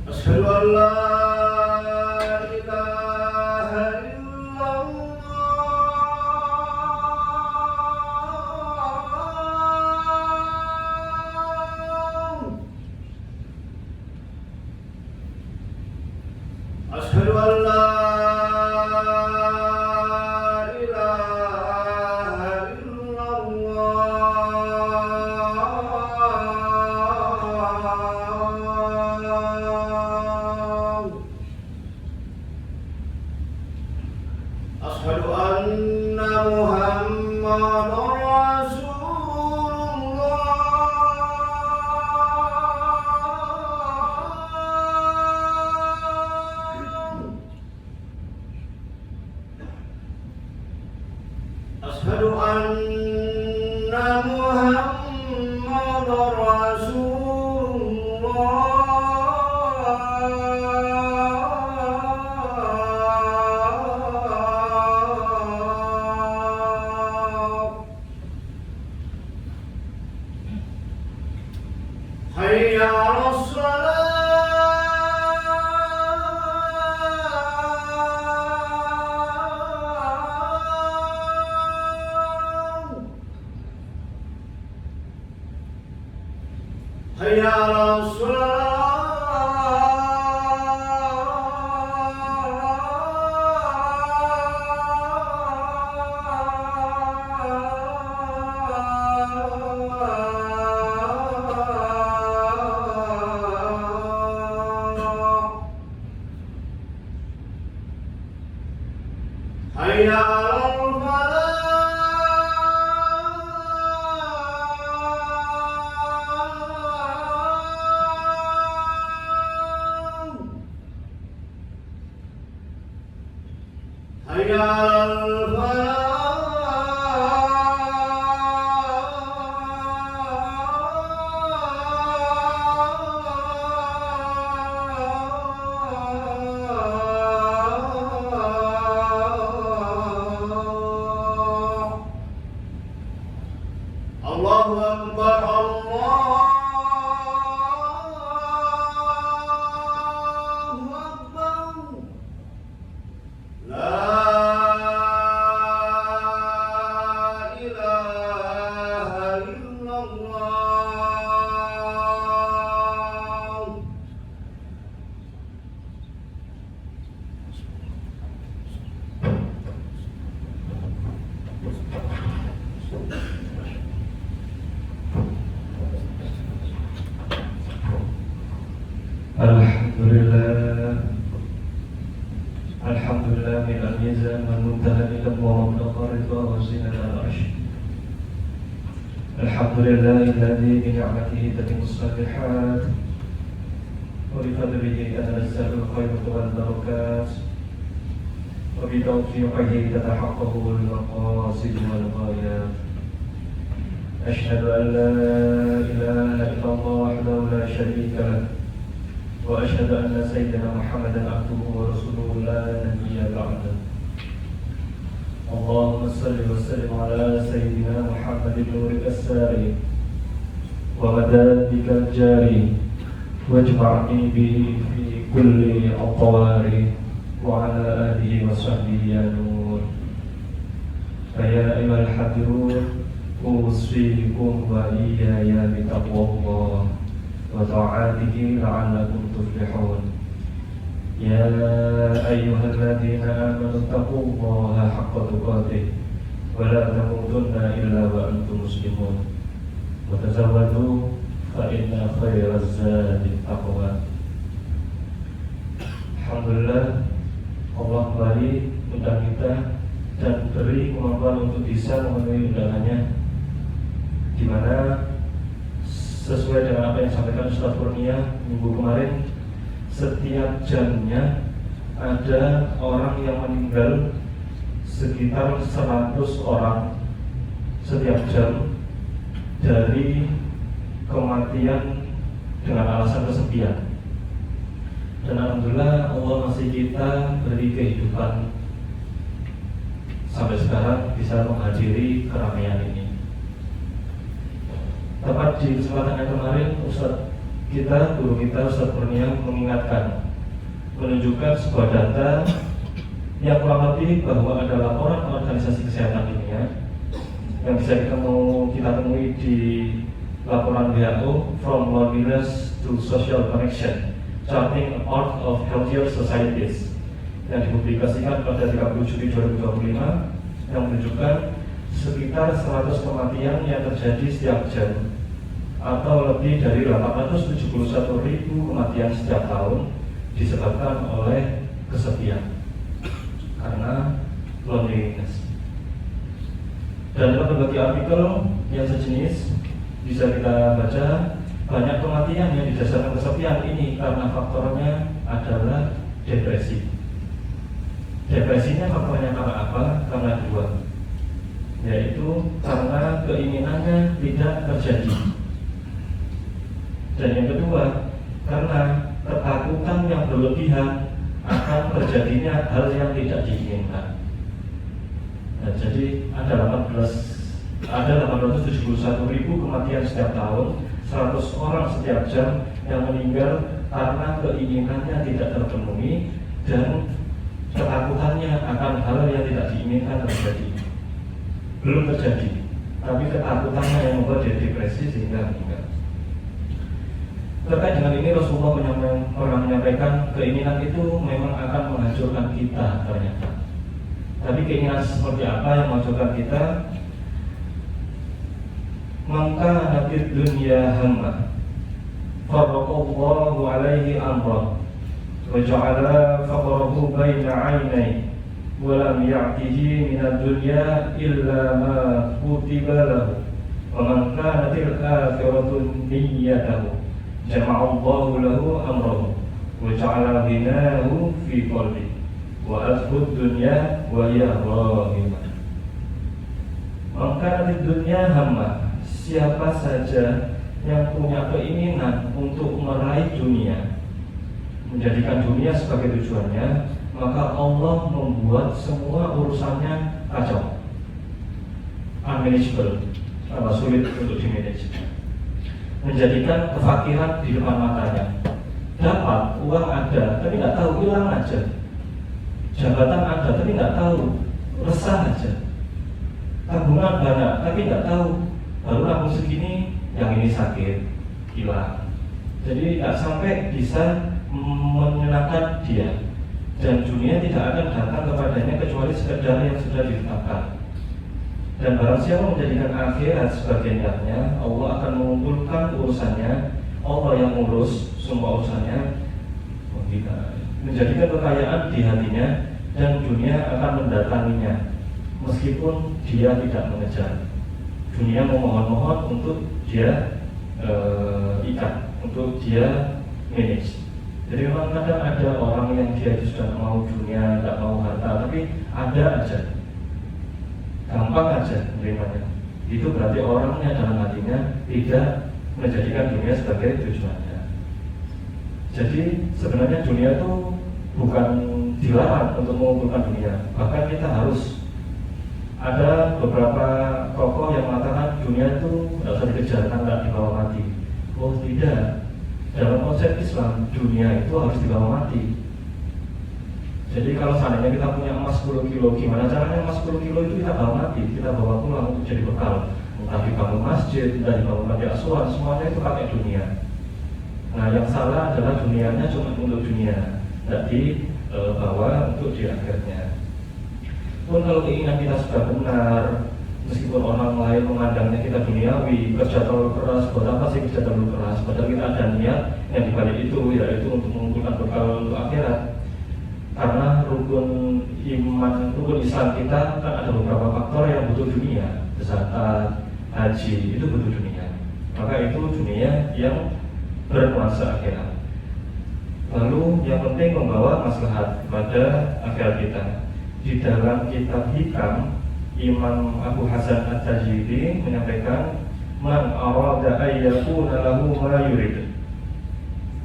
أشهد أن لا إله إلا الله. أشهد أن لا إله إلا الله. أشهد أن محمدا رسول الله. أشهد أن محمدا رسول الله. حي على الصلاة. حي على الصلاة. حي على الفلاح. حي على الفلاح. الله أكبر الله أكبر. لا إله إلا الله. Alhamdulillah minal mizan man muntaha ilm wa mablaqa ridha wa zinat al-arsh. Alhamdulillah alladhi bi ni'matihi tatimmu as-salihat wa bi fadlihi tanazzalu al-khairat wal barakat wa bi tawfiqihi tatahaqqaqu al-maqasid wal ghayat. Ashhadu an la ilaha illallah wahdahu la sharika lahu وأشهد أن سيدنا محمدا عبده ورسوله لا نبي بعده. اللهم صل وسلم على سيدنا محمد نورك الساري ومدادك الجاري واجمعني به في كل الطوار وعلى آله وصحبه يا نور. فيا أيها الحاضرون أوصيكم وإياي بتقوى الله وطاعته لعلكم تفلحون. يا أيها الذين آمنوا اتقوا الله حق تقاته ولا تموتن إلا وأنتم مسلمون وتزودوا فإن خير الزاد التقوى. Alhamdulillah, Allah kembali undang kita dan beri kemampuan untuk bisa memenuhi undangannya, di mana sesuai dengan apa yang disampaikan Ustaz Kurnia minggu kemarin, setiap jamnya ada orang yang meninggal sekitar 100 orang setiap jam dari kematian dengan alasan kesepian. Dan alhamdulillah Allah masih kita beri kehidupan sampai sekarang bisa menghadiri keramaian ini. Tepat di kesempatan yang kemarin Ustaz guru kita Ustaz Kurnia mengingatkan, menunjukkan sebuah data yang kurang lebih bahwa ada laporan Organisasi Kesehatan Dunia yang bisa kita temui di laporan WHO From Loneliness to Social Connection, Charting a Path of Healthier Societies, yang dipublikasikan pada 30 Juli 2025, yang menunjukkan sekitar 100 kematian yang terjadi setiap jam atau lebih dari 871.000 kematian setiap tahun disebabkan oleh kesepian karena loneliness. Dan dalam berbagai artikel yang sejenis bisa kita baca banyak kematian yang didasarkan kesepian ini karena faktornya adalah depresi. Depresinya faktornya karena apa? Karena dua, yaitu karena keinginannya tidak terjadi, dan yang kedua karena ketakutan yang berlebihan akan terjadinya hal yang tidak diinginkan. Nah, jadi ada 871.000 kematian setiap tahun, 100 orang setiap jam yang meninggal karena keinginannya tidak terpenuhi dan ketakutannya akan hal yang tidak diinginkan terjadi. Belum terjadi, tapi ketakutannya yang membuat dia depresi sehingga meninggal. Terkait dengan ini Rasulullah pernah menyampaikan keinginan itu memang akan menghancurkan kita ternyata. Tapi keinginan seperti apa yang menghancurkan kita? Maka nabi dunia hamma farraqallahu alaihi amrah wa ja'ala faqrahu baina 'ainai wa lam ya'tihi min ad-dunya illa ma kutiba lahu wa man kanat al-akhiratu niyyatuhu jama'allahu lahu amrahu wa ja'ala ghinahu fi qalbi wa azhud dunya wa hiya rahimah. Maka di dunia hamma, siapa saja yang punya keinginan untuk meraih dunia, menjadikan dunia sebagai tujuannya, maka Allah membuat semua urusannya kacau, unmanageable, sulit untuk dimanage, menjadikan kefakiran di depan matanya. Dapat uang ada, tapi nggak tahu, hilang aja. Jabatan ada, tapi nggak tahu, resah aja. Tabungan banyak, tapi nggak tahu, baru nabung segini, yang ini sakit, hilang. Jadi nggak sampai bisa menyenangkan dia, dan dunia tidak akan datang kepadanya kecuali sekedar yang sudah ditetapkan. Dan barang siapa menjadikan akhirat sebagai niatnya, Allah akan mengumpulkan urusannya, Allah yang ngurus semua urusannya, menjadikan kekayaan di hatinya, dan dunia akan mendatanginya meskipun dia tidak mengejar. Dunia memohon-mohon untuk dia ikat, untuk dia manage. Jadi memang kadang ada orang yang dia sudah mau dunia, tidak mau harta, tapi ada aja, gampang aja menerimanya. Itu berarti orangnya dalam hatinya tidak menjadikan dunia sebagai tujuannya. Jadi sebenarnya dunia itu bukan dilarang untuk mengumpulkan dunia, bahkan kita harus. Ada beberapa tokoh yang mengatakan dunia itu tidak usah dikejar, tidak dibawa mati. Oh tidak, dalam konsep Islam dunia itu harus dibawa mati. Jadi kalau seandainya kita punya emas 10 kilo, gimana caranya emas 10 kilo itu kita bawa mati, kita bawa pulang untuk jadi bekal. Entah dibangun masjid, entah dibangun panti asuhan, semuanya itu pakai dunia. Nah yang salah adalah dunianya cuma untuk dunia, tidak dibawa untuk di akhirnya. Pun kalau keinginan kita sudah benar, meskipun orang lain memandangnya kita duniawi, kerja terlalu keras, buat apa sih kerja terlalu keras? Padahal kita ada niat yang dibalik itu, yaitu untuk mengumpulkan bekal untuk akhirat. Karena rukun iman, rukun Islam kita kan ada beberapa faktor yang butuh dunia, zakat, haji, itu butuh dunia. Maka itu dunia yang bernuansa akhirat. Lalu yang penting membawa maslahat kepada akhirat kita. Di dalam kitab Hikam, Imam Abu Hasan At-Tajidi menyampaikan, man arada ayyakuna lahu ma yurid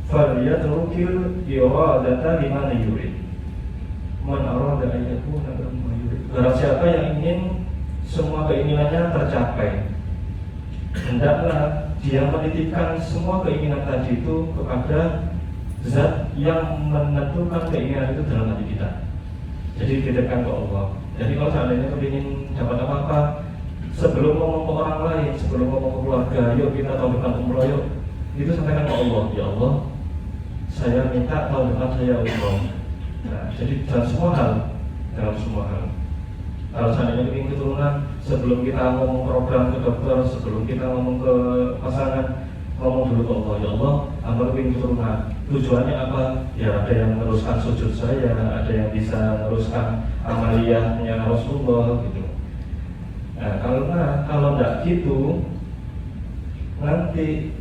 falyatrukil iradata liman yurid. Man arada ayyakuna lahu ma yurid, barang siapa yang ingin semua keinginannya tercapai, hendaklah dia menitipkan semua keinginan tadi itu kepada zat yang menentukan keinginan itu dalam hati kita. Jadi dititipkan ke Allah. Jadi kalau seandainya kepingin dapat apa-apa, sebelum ngomong ke orang lain, sebelum ngomong ke keluarga, yuk kita tahun depan umroh yuk, itu sampaikan ke Allah. Ya Allah, saya minta tahun depan saya umroh. Nah, jadi dalam semua hal. Kalau seandainya ingin keturunan, sebelum kita ngomong program ke dokter, sebelum kita ngomong ke pasangan, ngomong dulu ke Allah. Ya Allah, hamba ingin keturunan. Tujuannya apa? Ya ada yang meneruskan sujud saya, ada yang bisa meneruskan amaliyahnya Rasulullah gitu. Nah, kalau tidak gitu, nanti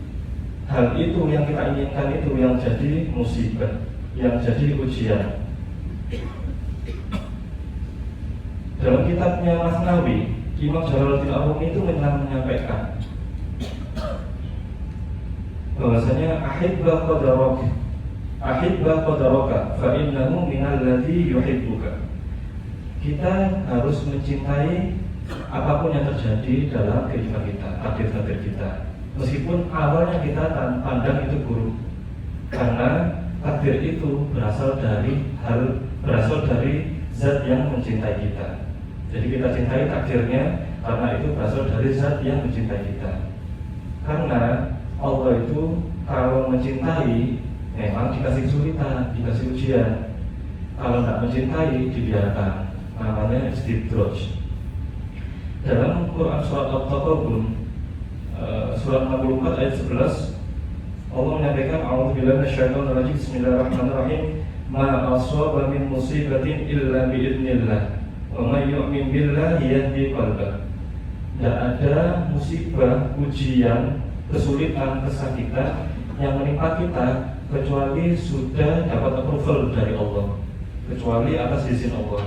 hal itu yang kita inginkan itu yang jadi musibah, yang jadi ujian. Dalam kitabnya Masnawi, Imam Jalaluddin Ar-Rumi itu menyampaikan bahwasanya ahibba qadaraka fa innahu minal ladzi yuhibbuka. Kita harus mencintai apapun yang terjadi dalam kehidupan kita, takdir-takdir kita. Meskipun awalnya kita pandang itu buruk, karena takdir itu berasal dari zat yang mencintai kita. Jadi kita cintai takdirnya karena itu berasal dari zat yang mencintai kita. Karena Allah itu kalau mencintai memang dikasih kesulitan, dikasih ujian. Kalau tidak mencintai dibiarkan. Namanya istidraj. Dalam Quran surat At-Taghabun surat 64 ayat 11, Allah menyampaikan a'udzubillahi minasyaitonir rajim, bismillahirrahmanirrahim, ma asaba min musibatin illa biidznillah wa may yu'min billahi yahdi qalbah. Tidak ada musibah, ujian, kesulitan, kesakitan yang menimpa kita kecuali sudah dapat approval dari Allah, kecuali atas izin Allah.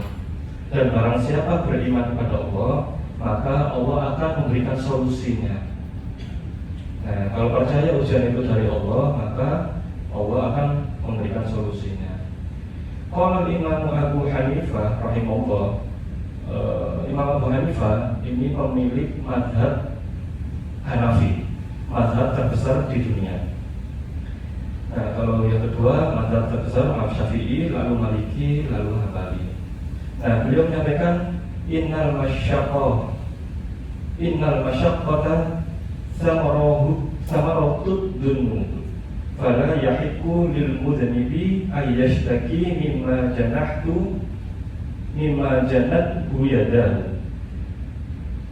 Dan barang siapa beriman kepada Allah, maka Allah akan memberikan solusinya. Nah, kalau percaya ujian itu dari Allah, maka Allah akan memberikan solusinya. Qala Imam Abu Hanifah rahimahullah, Imam Abu Hanifah ini pemilik mazhab Hanafi, mazhab terbesar di dunia. Nah, kalau yang kedua mazhab terbesar Imam Syafi'i, lalu Maliki, lalu Hambali. Nah, beliau menyampaikan innal masyaqqata samaratud dzunub fala yahiqu lil mudhnibi ayyashtaki mimma janat yadahu.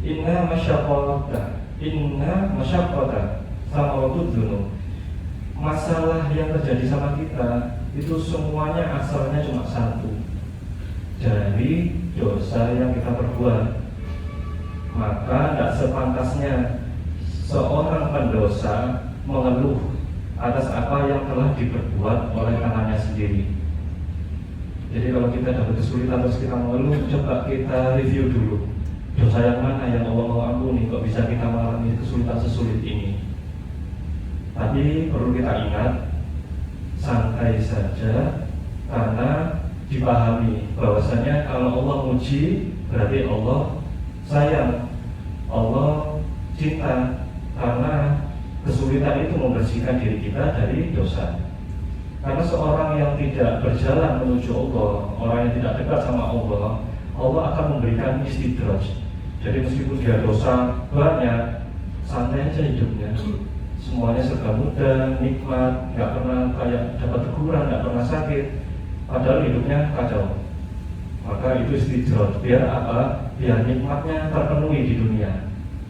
Inna masyaqqata samaratud dzunub. Masalah yang terjadi sama kita itu semuanya asalnya cuma satu, dari dosa yang kita perbuat. Maka tidak sepantasnya seorang pendosa mengeluh atas apa yang telah diperbuat oleh tangannya sendiri. Jadi kalau kita dapat kesulitan terus kita mengeluh, coba kita review dulu, dosa yang mana yang Allah mau ampuni, kok bisa kita mengalami kesulitan sesulit ini. Tapi perlu kita ingat, santai saja, karena dipahami bahwasanya kalau Allah muji berarti Allah sayang, Allah cinta, karena kesulitan itu membersihkan diri kita dari dosa. Karena seorang yang tidak berjalan menuju Allah, orang yang tidak dekat sama Allah, Allah akan memberikan istidraj. Jadi meskipun dia dosa banyak, santai aja hidupnya, semuanya serba mudah, nikmat, nggak pernah kayak dapat teguran, nggak pernah sakit, padahal hidupnya kacau. Maka itu istidraj. Biar apa? Biar nikmatnya terpenuhi di dunia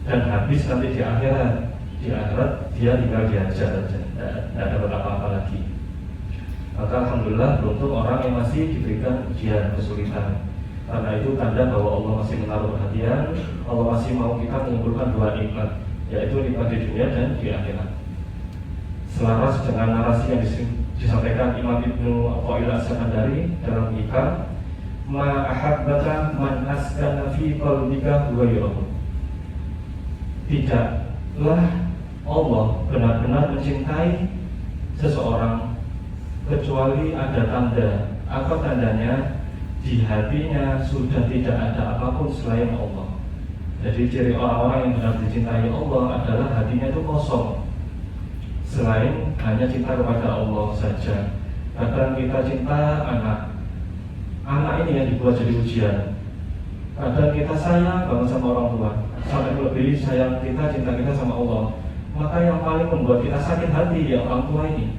dan habis nanti di akhirat. Di akhirat dia tinggal diajar saja, tidak dapat apa-apa lagi. Maka alhamdulillah beruntung orang yang masih diberikan ujian, kesulitan. Karena itu tanda bahwa Allah masih menaruh perhatian, Allah masih mau kita mengumpulkan dua nikmat, yaitu nikmat di dunia dan di akhirat. Selaras dengan narasi yang disampaikan Imam Ibnu Athaillah As-Sakandari dalam Hikam, ma ahabbaka man askana fi qalbika ghayrahu. Tidaklah Allah benar-benar mencintai seseorang kecuali ada tanda. Apa tandanya? Di hatinya sudah tidak ada apapun selain Allah. Jadi ciri orang-orang yang benar dicintai Allah adalah hatinya itu kosong, selain hanya cinta kepada Allah saja. Kadang kita cinta anak ini yang dibuat jadi ujian. Kadang kita sayang banget sama orang tua, sampai lebih sayang kita, cinta kita sama Allah. Maka yang paling membuat kita sakit hati ya orang tua ini.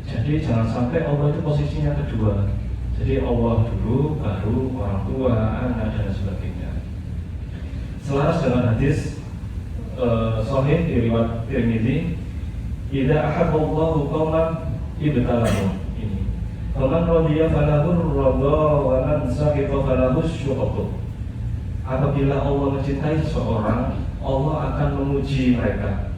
Jadi jangan sampai Allah itu posisinya kedua. Jadi Allah dulu, baru orang tua, anak, dan sebagainya. Selaras dengan hadis sahih riwayat Tirmidzi, "Idza ahabballahu qauman ibtalahum." Ini. "Faman radiya falahu ar-ridha wa man sakhita falahu asy-syuqqa." Apabila Allah mencintai seseorang, Allah akan menguji mereka.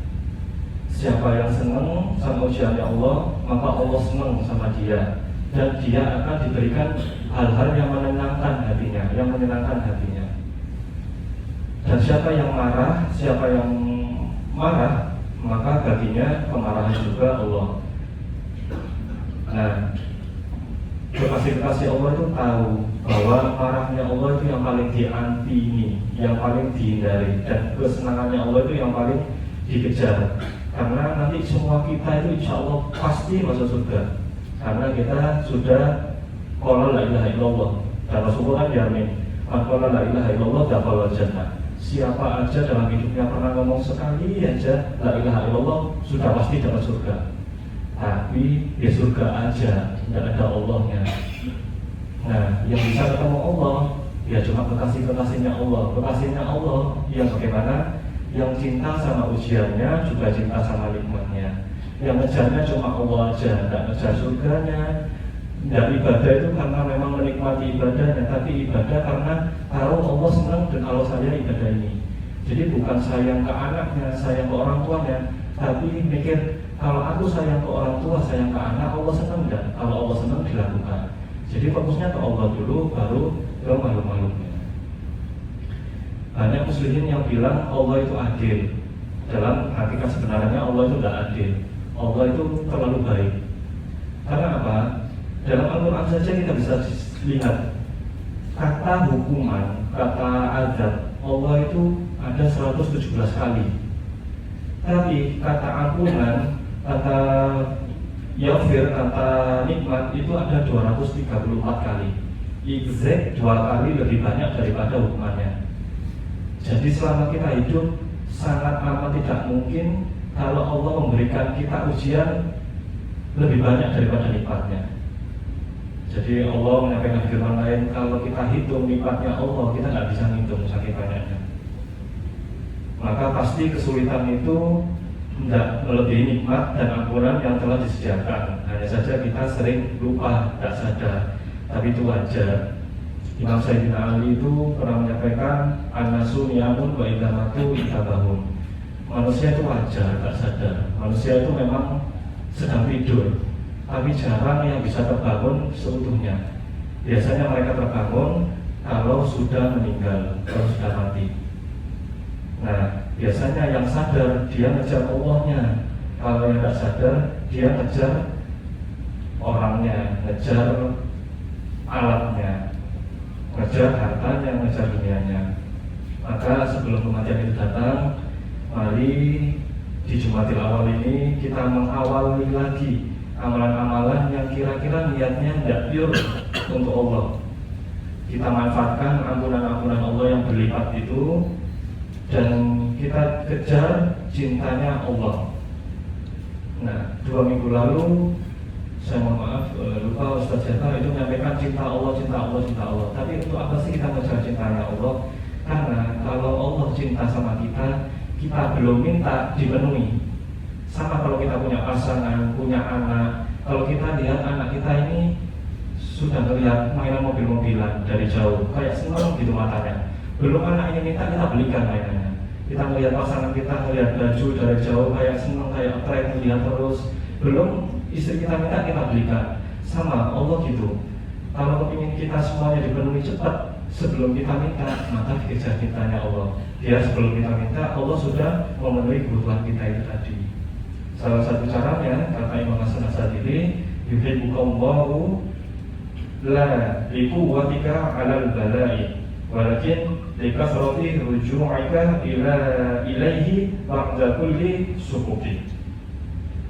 Siapa yang senang sama ujiannya Allah, maka Allah senang sama dia, dan dia akan diberikan hal-hal yang menenangkan hatinya, yang menyenangkan hatinya. Dan siapa yang marah, maka baginya kemarahan juga Allah. Nah, kekasih-kekasih Allah itu tahu bahwa marahnya Allah itu yang paling dianti ini, yang paling dihindari, dan kesenangannya Allah itu yang paling dikejar. Karena nanti semua kita itu insya Allah pasti masuk surga. Karena kita sudah qala la ilaha illallah, dan Rasulullah kan jamin, man qala la ilaha illallah dakhala jannah. Siapa aja dalam hidupnya pernah ngomong sekali aja la ilaha illallah, sudah pasti dapat surga. Tapi di surga aja, tidak ada Allahnya. Nah, yang bisa ketemu Allah ya cuma kekasih-kekasihnya Allah. Kekasihnya Allah yang bagaimana? Yang cinta sama ujiannya, juga cinta sama nikmatnya. Yang ngejarnya cuma Allah aja, tidak ngejar surganya. Dan ibadah itu karena memang menikmati ibadahnya, tapi ibadah karena tahu Allah senang dan Allah sayang ibadah ini. Jadi bukan sayang ke anaknya, sayang ke orang tuanya, tapi mikir kalau aku sayang ke orang tua, sayang ke anak, Allah senang enggak? Kalau Allah senang dilakukan. Jadi fokusnya ke Allah dulu, baru ke makhluk-makhluknya. Banyak muslimin yang bilang Allah itu adil. Dalam hakikat sebenarnya Allah itu tidak adil. Allah itu terlalu baik. Karena apa? Dalam Al-Quran saja kita bisa lihat kata hukuman, kata azab Allah itu ada 117 kali. Tapi kata ampunan, kata yaghfir, kata nikmat itu ada 234 kali. Exact 2 kali lebih banyak daripada hukumannya. Jadi selama kita hidup sangat amat tidak mungkin kalau Allah memberikan kita ujian lebih banyak daripada nikmatnya. Jadi Allah menyampaikan firman lain, kalau kita hitung nikmatnya Allah, kita nggak bisa ngitung saking banyaknya. Maka pasti kesulitan itu tidak melebihi nikmat dan ampunan yang telah disediakan. Hanya saja kita sering lupa, tidak sadar. Tapi itu wajar. Imam Sayyidina Ali itu pernah menyampaikan, an-nasu niyamun wa idza matu itabahun. Manusia itu wajar, tak sadar. Manusia itu memang sedang tidur, tapi jarang yang bisa terbangun seutuhnya. Biasanya mereka terbangun kalau sudah meninggal, kalau sudah mati. Nah, biasanya yang sadar dia ngejar Allahnya. Kalau yang tidak sadar dia ngejar orangnya, ngejar alatnya, ngejar hartanya, ngejar dunianya. Maka sebelum kematian itu datang, mari di Jumatil Awal ini kita mengawali lagi amalan-amalan yang kira-kira niatnya tidak pure untuk Allah. Kita manfaatkan ampunan-ampunan Allah yang berlipat itu, dan kita kejar cintanya Allah. Nah, 2 minggu lalu saya mohon maaf lupa Ustaz Jaka itu menyampaikan cinta Allah, cinta Allah, cinta Allah. Tapi untuk apa sih kita mengejar cintanya Allah? Karena kalau Allah cinta sama kita, kita belum minta dipenuhi. Sama kalau kita punya pasangan, punya anak, kalau kita lihat anak kita ini sudah melihat mainan mobil-mobilan dari jauh, kayak senang gitu matanya. Belum anak ini minta, kita belikan mainannya. Kita melihat pasangan kita, melihat baju dari jauh, kayak senang, kayak tren, melihat terus. Belum istri kita minta, kita belikan. Sama Allah gitu. Kalau ingin kita semuanya dipenuhi cepat sebelum kita minta, maka dikejar cintanya Allah. Biar sebelum kita minta, Allah sudah memenuhi kebutuhan kita itu tadi. Salah satu caranya, kata Imam Hasan Asy'adzili, yuhibbukallahu la liquwwatika 'alal bala'i, walakin likasrati ruju'ika ilaihi ba'da kulli sukuti.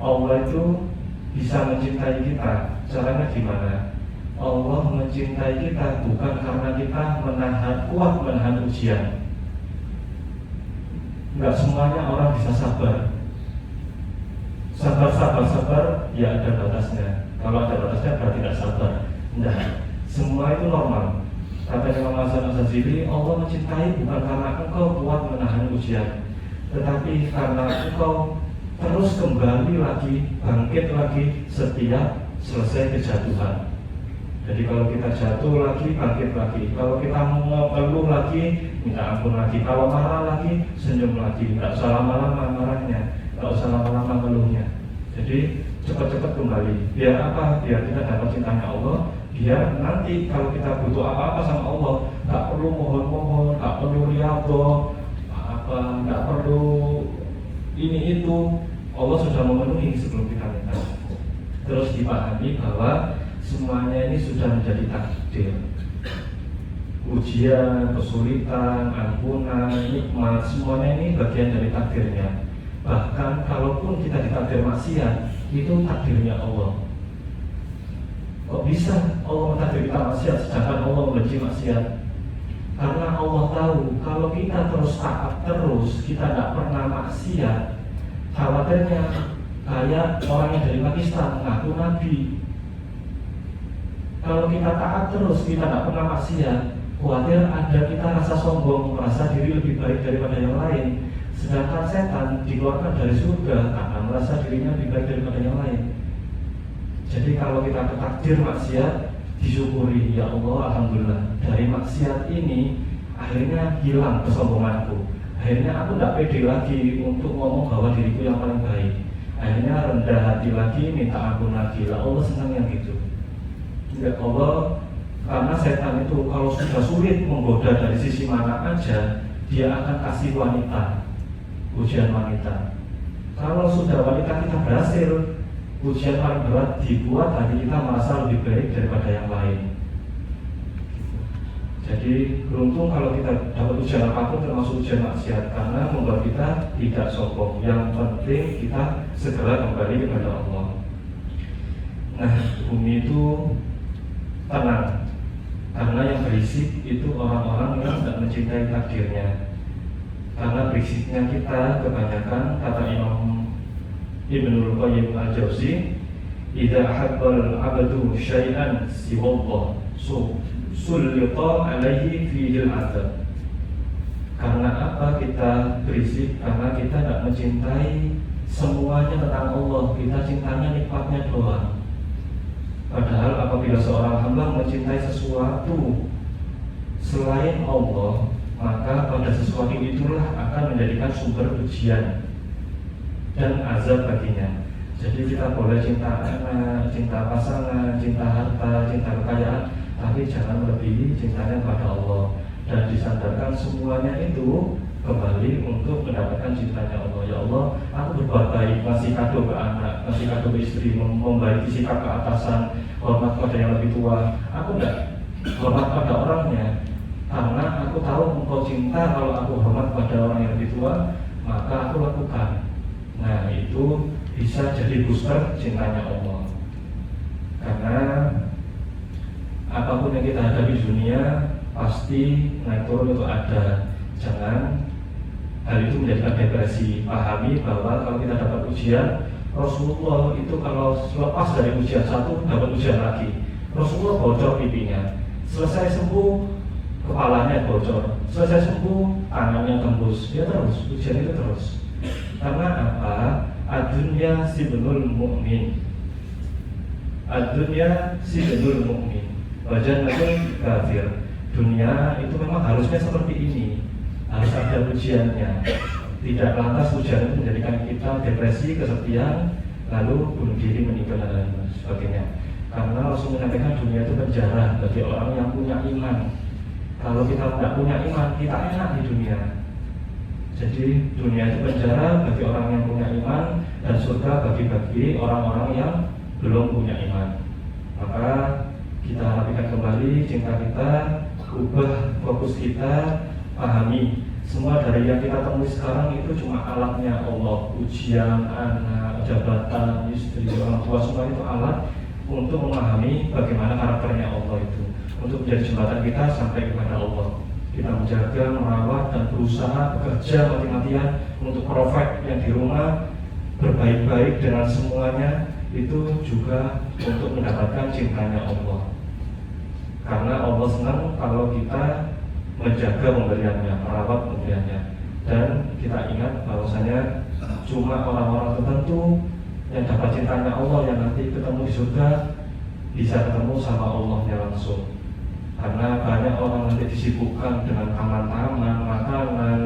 Allah itu bisa mencintai kita. Caranya gimana? Allah mencintai kita bukan karena kita kuat menahan ujian. Enggak semuanya orang bisa sabar. Sabar, ya ada batasnya. Kalau ada batasnya berarti tidak sabar. Nah, semua itu normal. Kata Imam Hasan Asy'ari, Allah mencintai bukan karena engkau kuat menahan ujian, tetapi karena engkau terus kembali lagi, bangkit lagi setiap selesai kejatuhan. Jadi kalau kita jatuh lagi, bangkit lagi. Kalau kita mau ngeluh lagi, minta ampun lagi. Kalau marah lagi, senyum lagi. Tidak usah lama-lama marahnya, tidak usah lama-lama ngeluhnya. Jadi cepat-cepat kembali. Biar apa? Biar kita dapat cintanya Allah. Biar nanti kalau kita butuh apa-apa sama Allah, nggak perlu mohon-mohon, nggak perlu riyadhah, nggak perlu ini itu. Allah sudah memenuhi sebelum kita minta. Terus dipahami bahwa semuanya ini sudah menjadi takdir. Ujian, kesulitan, ampunan, nikmat, semuanya ini bagian dari takdirnya. Bahkan kalaupun kita ditakdir maksiat, itu takdirnya Allah. Kok bisa Allah mentakdir kita maksiat sedangkan Allah membenci maksiat? Karena Allah tahu kalau kita terus taat terus, kita tidak pernah maksiat, khawatirnya kayak orang yang dari Pakistan mengaku nabi. Kalau kita taat terus, kita tidak pernah maksiat, khawatir ada kita rasa sombong, merasa diri lebih baik daripada yang lain. Sedangkan setan dikeluarkan dari surga karena merasa dirinya lebih baik daripada yang lain. Jadi kalau kita ketakdir maksiat, disyukuri, ya Allah, alhamdulillah dari maksiat ini akhirnya hilang kesombonganku. Akhirnya aku tidak pede lagi untuk ngomong bahwa diriku yang paling baik. Akhirnya rendah hati lagi, minta ampun lagi. Lah Allah senang yang gitu. Ya Allah, karena setan itu kalau sudah sulit menggoda dari sisi mana aja, dia akan kasih wanita, ujian wanita. Kalau sudah wanita kita berhasil, ujian paling berat dibuat hati kita merasa lebih baik daripada yang lain. Jadi beruntung kalau kita dapat ujian apapun termasuk ujian maksiat, karena membuat kita tidak sombong. Yang penting kita segera kembali kepada Allah. Nah, bumi itu tenang, karena yang berisik itu orang-orang yang tidak mencintai takdirnya. Karena berisiknya kita kebanyakan, kata Imam Ibnul Qayyim Al-Jauzi, idza habbal 'abdu syai'an siwallah sulita alaihi fihil adab. Karena apa kita berisik? Karena kita tidak mencintai semuanya tentang Allah. Kita cintanya nikmatnya doang. Padahal apabila seorang hamba mencintai sesuatu selain Allah, maka pada sesuatu itulah akan menjadikan sumber ujian dan azab baginya. Jadi kita boleh cinta anak, cinta pasangan, cinta harta, cinta kekayaan, tapi jangan melebihi cintanya kepada Allah. Dan disandarkan semuanya itu kembali untuk mendapatkan cintanya Allah. Ya Allah, aku berbuat baik, ngasih kado ke anak, ngasih kado ke istri, membaiki sikap ke atasan, hormat pada yang lebih tua. Aku tidak hormat pada orangnya, karena aku tahu engkau cinta. Kalau aku hormat pada orang yang lebih tua, maka aku lakukan. Nah, itu bisa jadi booster cintanya Allah. Karena apapun yang kita hadapi di dunia pasti naik turun itu ada. Jangan hal itu menjadikan depresi. Pahami bahwa kalau kita dapat ujian, Rasulullah itu kalau lepas dari ujian satu dapat ujian lagi. Rasulullah bocor pipinya, selesai sembuh kepalanya bocor, selesai sembuh tangannya tembus. Ya terus ujian itu terus. Karena apa? Ad-dunya sibnul mu'min, ad-dunya sibnul mu'min, wa jannatul kafir. Dunia itu memang harusnya seperti ini, harus ada ujiannya. Tidak lantas ujian itu menjadikan kita depresi, kesepian, lalu bunuh diri, meninggal dan lain sebagainya. Karena Rasul menyampaikan dunia itu penjara bagi orang yang punya iman. Kalau kita tidak punya iman, kita enak di dunia. Jadi dunia itu penjara bagi orang yang punya iman, dan surga bagi orang-orang yang belum punya iman. Maka kita rapikan kembali cinta kita, ubah fokus kita pahami, semua dari yang kita temui sekarang itu cuma alatnya Allah. Ujian, anak, jabatan, istri, orang tua, semua itu alat untuk memahami bagaimana karakternya Allah itu, untuk menjadi jembatan kita sampai kepada Allah. Kita menjaga, merawat, dan berusaha bekerja mati-matian untuk provide yang di rumah berbaik-baik dengan semuanya, itu juga untuk mendapatkan cintanya Allah. Karena Allah senang kalau kita menjaga pemberiannya, merawat pemberiannya. Dan kita ingat bahwasanya cuma orang-orang tertentu yang dapat cintanya Allah, yang nanti ketemu di surga, bisa ketemu sama Allahnya langsung. Karena banyak orang nanti disibukkan dengan taman-taman, makanan,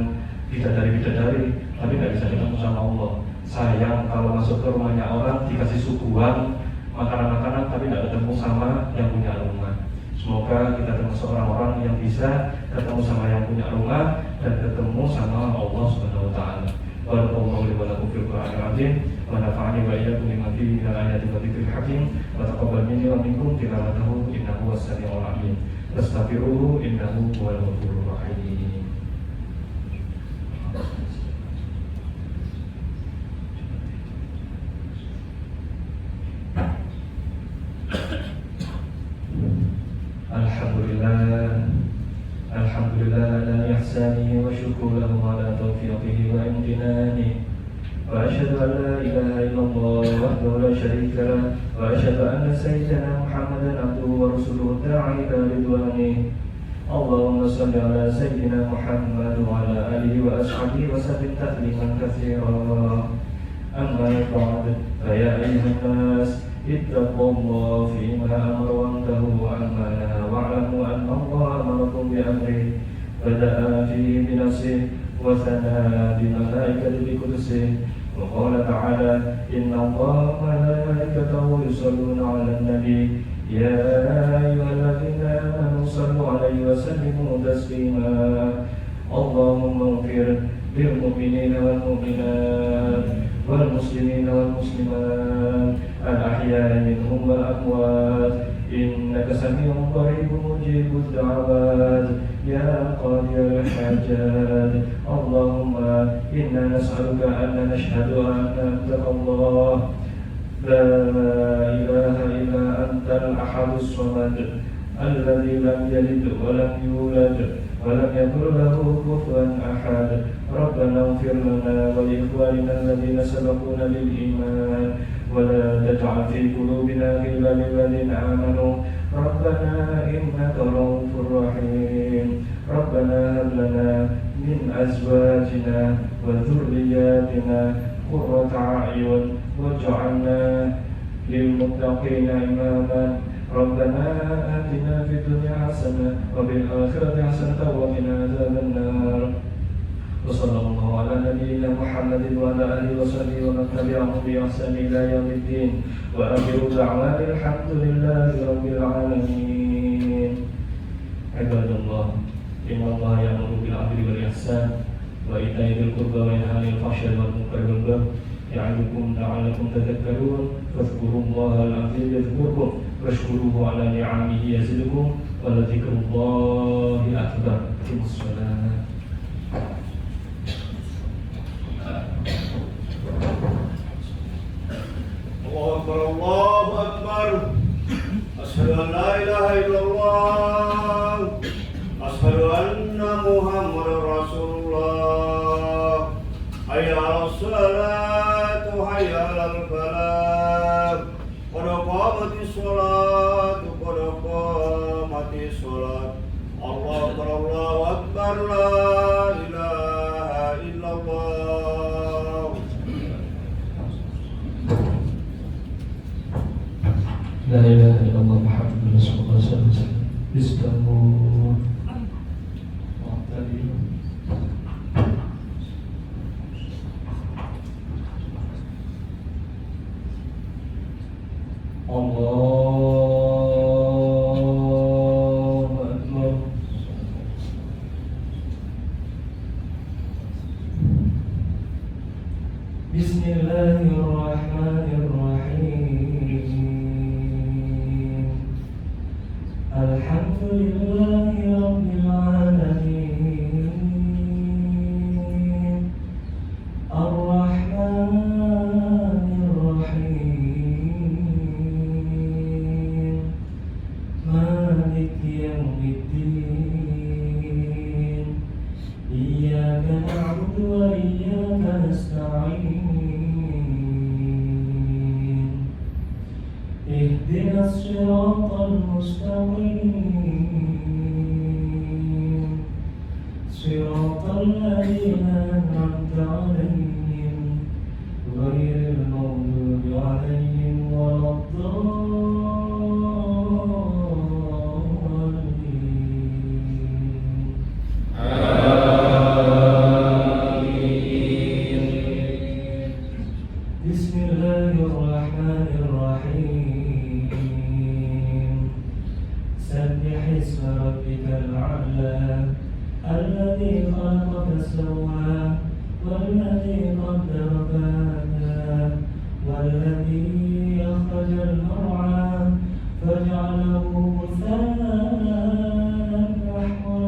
bidadari-bidadari, tapi nggak bisa ketemu sama Allah. Sayang kalau masuk ke rumahnya orang dikasih suguhan makanan-makanan, tapi nggak ketemu sama yang punya rumah. Semoga kita termasuk orang-orang yang bisa ketemu sama yang punya rumah dan ketemu sama Allah Subhanahu wa taala. Barakallahu li wa lakum fil Qur'anil azim wa nafa'ani wa iyyakum bima fihi minal ayati wa dzikril hakim wa taqabbal minni wa minkum tilawatahu innahu was-sami'ul 'alim. Astaghfiruhu innahu huwal ghafurur rahim. Alhamdulillah ala ihsanihi wa syukru lahu ala taufiqihi wa imtinanihi. Wa asyhadu an la ilaha illallah wahdahu la syarika lah wa asyhadu anna sayyidana Muhammadan abduhu wa rasuluhu da'i ila ridwanihi. Allahumma shalli ala sayyidina Muhammad wa ala alihi wa ashabihi wa sallim tasliman katsira. Amma ba'd, fa ya ayyuhan nas ittaqullaha fima amara wa antahu amma nahaa wa'lamu anna Allah amarakum bi amri bada'a fihi bi nafsihi wa thana'a bi malaikatihi bi qudusihi wa qala ta'ala inna Allaha wa malaikatahu yusholluna 'alan nabi ya ayyuhalladzina amanu shallu 'alaihi wa sallimu taslima. Allahumma ighfir lil mu'minina wal mu'minat wal muslimina wal muslimat al-ahya'i minhum wal amwat innaka sami'un qaribun mujibud da'awat ya qadiyal hajat. Allahumma inna nas'aluka an nashhadu anna anta Allah la ilaha illa antal ahadus samad alladzi lam yalid wa lam yulad wa lam yakul lahu kufuwan ahad. Rabbana ighfir lana wa li ikhwanina alladhina sabaquna bil iman wa la taj'al fi qulubina ghillan lil ladzina amanu Rabbana innaka ra'ufur rahim. Rabbana hab lana min azwajina wa dhurriyyatina qurrata a'yun waj'alna lil muttaqina imama. Rabbana atina fid dunya hasanah wa fil akhirati hasanah wa qina adzaban nar. Wa sallallahu ala nabiyyina Muhammadin wa ala alihi wa sahbihi wa man tabi'ahum bi ihsan ila yaumiddin. Wa akhiru da'wana alhamdulillahi rabbil alamin. Ibadallah, inna Allaha ya'muru bil 'adli wal ihsan wa ita'i dzil qurba wa yanha 'anil fahsya'i wal munkari wal baghi ya'idukum la'allakum tadhakkarun. Fadhkurullaha al-'azim yadhkurkum washkuruhu 'ala ni'amihi yazidkum wa la dzikrullahi akbar. Aqimus shalah. Allahu Akbar. Asyhadu an la ilaha illallah. Asyhadu anna Muhammadar Rasulullah. Hayya 'alas salatu hayya 'alal falah. Qad qamatis sholatu qad qamatis sholat. Allahu Akbar la ilaha illallah. La ilaha illallah Muhammadur Rasulullah sallallahu alaihi wasallam. Istaghfir. Allahu Akbar. Bismillahirrahmanirrahim. Alhamdulillahi rabbil alamin. اهدنا الصراط المستقيم صراط الذين أنعمت عليهم غير المغضوب عليهم ولا الضالين. بسم الله الرحمن الرحيم سبح اسم ربك الأعلى الذي خلق فسوى والذي قدر فهدى والذي أخرج المرعى فجعله غثاء أحوى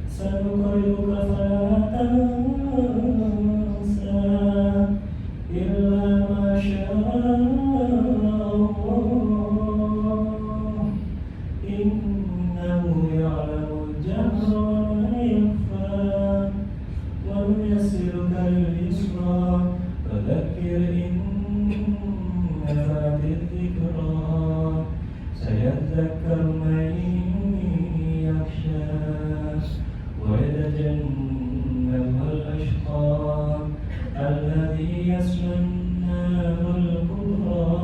سنقرئك فلا تنسى إلا ما شاء الله إنه يعلم الجهر وما يخفى ونيسرك لليسرى فذكر إن نفعت الذكرى سيذكر من يخشى ويتجنبها الأشقى الذي يصلى النار الكبرى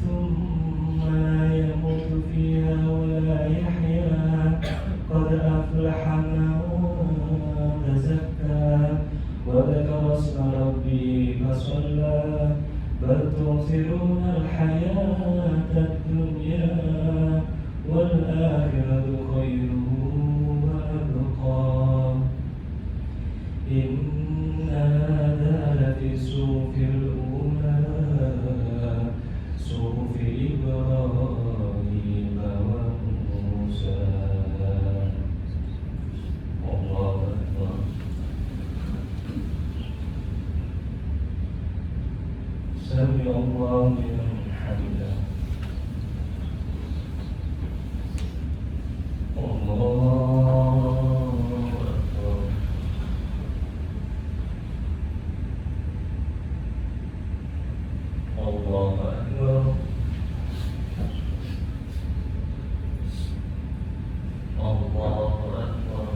ثم لا يموت فيها ولا يحيا قد أفلح من تزكى وذكر اسم ربه فصلى بل تؤثرون الحياة الدنيا والآخرة خير وأبقى إن هذا لفي الصحف الأولى صحف إبراهيم وموسى. الله أكبر. سمع الله لمن حمده. الله أكبر. الله أكبر. الله أكبر.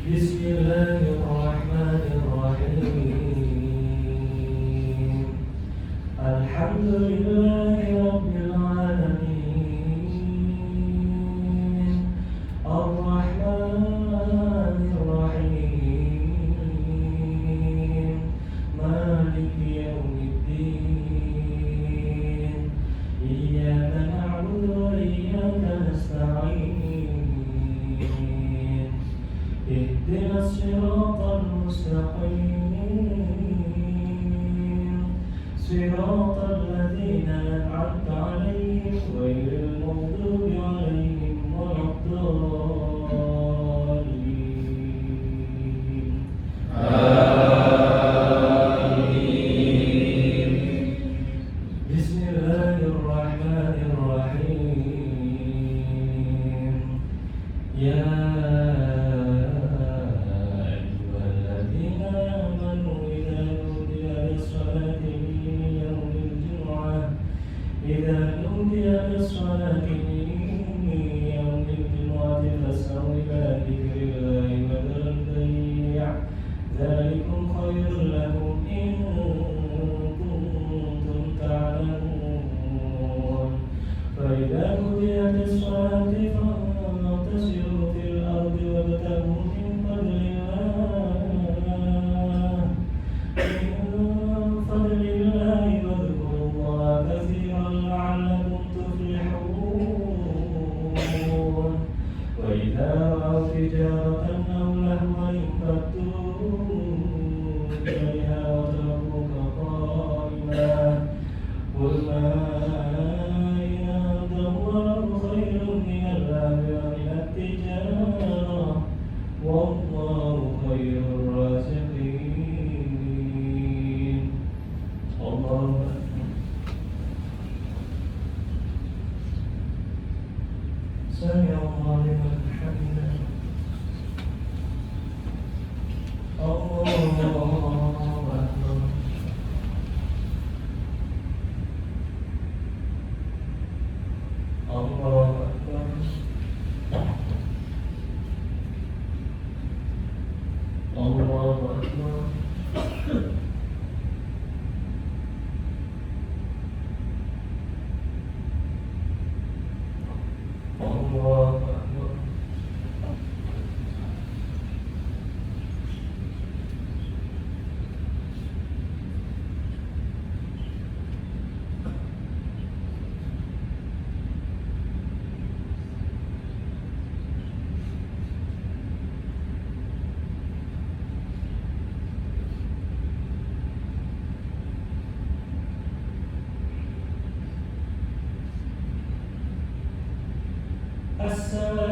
بسم الله الرحمن الرحيم الحمد لله رب العالمين الرحمن الرحيم مالك يوم الدين إياك نعبد وإياك نستعين اهدنا الصراط المستقيم صراط الذين أنعمت عليهم غير المغضوب عليهم ولا الضالين. آمين. بسم الله الرحمن الرحيم يا إذا نودي للصلاة من يوم الجمعة فاسعوا إلى ذكر الله وذروا البيع ذلكم خير لكم إن كنتم تعلمون فإذا قضيت الصلاة فانتشروا في الأرض وابتغوا من فضل الله واذكروا الله كثيرا لعلكم تفلحون وإذا رأوا تجارة أو لهوا انفضوا إليها وتركوك قائما قل ما عند الله خير من اللهو ومن التجارة والله خير الرازقين. الله أكبر. سمع الله لمن حمده الله أكبر الله أكبر الله أكبر الله أكبر السلام